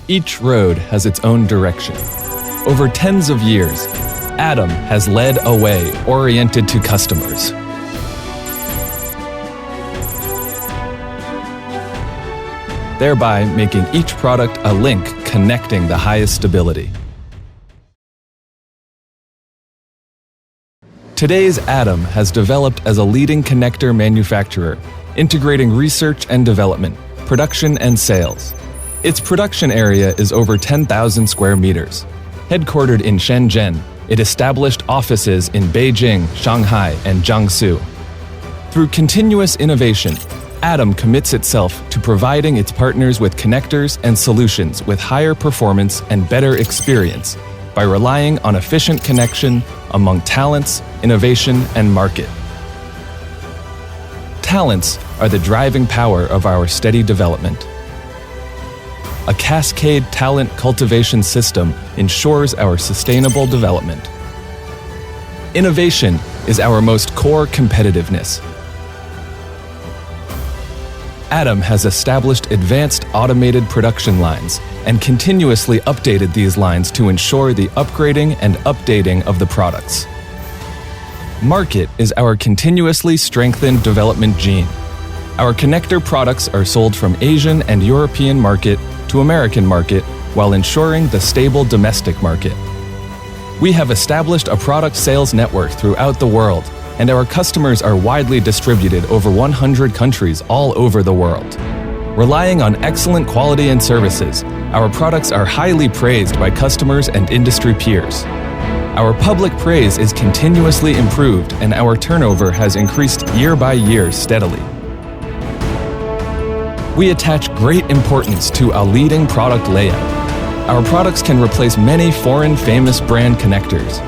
Each road has its own direction. Over tens of years, Atom has led a way oriented to customers. Thereby making each product a link connecting the highest stability. Today's Atom has developed as a leading connector manufacturer, integrating research and development, production and sales. Its production area is over 10,000 square meters. Headquartered in Shenzhen, it established offices in Beijing, Shanghai, and Jiangsu. Through continuous innovation, Atom commits itself to providing its partners with connectors and solutions with higher performance and better experience by relying on efficient connection among talents, innovation, and market. Talents are the driving power of our steady development. A cascade talent cultivation system ensures our sustainable development. Innovation is our most core competitiveness. Atom has established advanced automated production lines and continuously updated these lines to ensure the upgrading and updating of the products. Market is our continuously strengthened development gene. Our connector products are sold from Asian and European market to American market while ensuring the stable domestic market. We have established a product sales network throughout the world, and our customers are widely distributed over 100 countries all over the world. Relying on excellent quality and services, our products are highly praised by customers and industry peers. Our public praise is continuously improved, and our turnover has increased year by year steadily. We attach great importance to a leading product layout. Our products can replace many foreign famous brand connectors.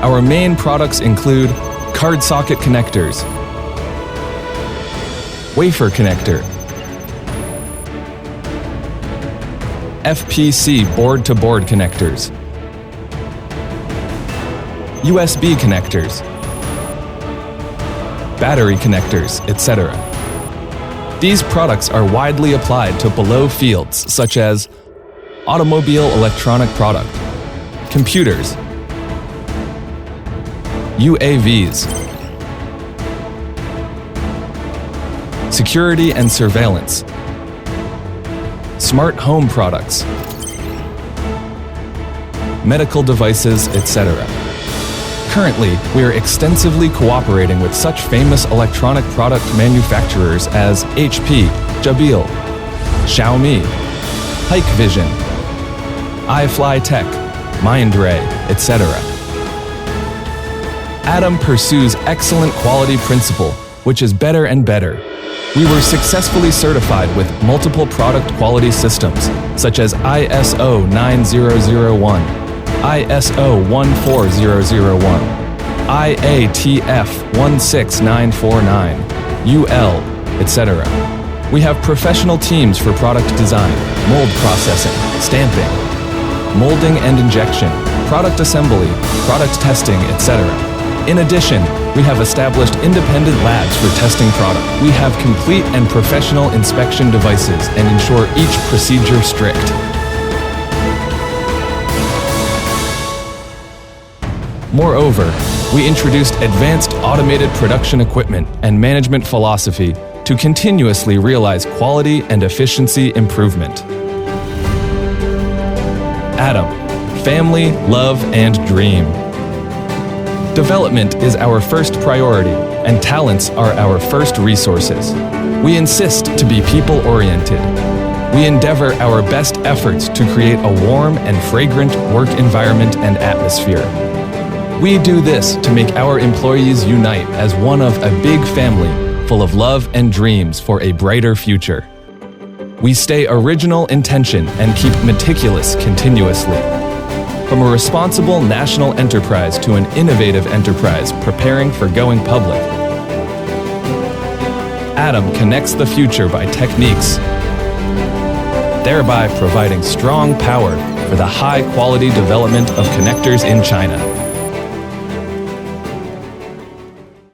Our main products include card socket connectors, wafer connector, FPC board-to-board connectors, USB connectors, battery connectors, etc. These products are widely applied to below fields such as automobile electronic product, computers, UAVs, security and surveillance, smart home products, medical devices, etc. Currently, we are extensively cooperating with such famous electronic product manufacturers as HP, Jabil, Xiaomi, Hikvision, iFlyTek, Mindray, etc. Atom pursues excellent quality principle, which is better and better. We were successfully certified with multiple product quality systems, such as ISO 9001, ISO 14001, IATF 16949, UL, etc. We have professional teams for product design, mold processing, stamping, molding and injection, product assembly, product testing, etc. In addition, we have established independent labs for testing product. We have complete and professional inspection devices and ensure each procedure strict. Moreover, we introduced advanced automated production equipment and management philosophy to continuously realize quality and efficiency improvement. Atom, family, love, and dream. Development is our first priority, and talents are our first resources. We insist to be people-oriented. We endeavor our best efforts to create a warm and fragrant work environment and atmosphere. We do this to make our employees unite as one of a big family full of love and dreams for a brighter future. We stay original in intention and keep meticulous continuously. From a responsible national enterprise to an innovative enterprise preparing for going public, Atom connects the future by techniques, thereby providing strong power for the high-quality development of connectors in China.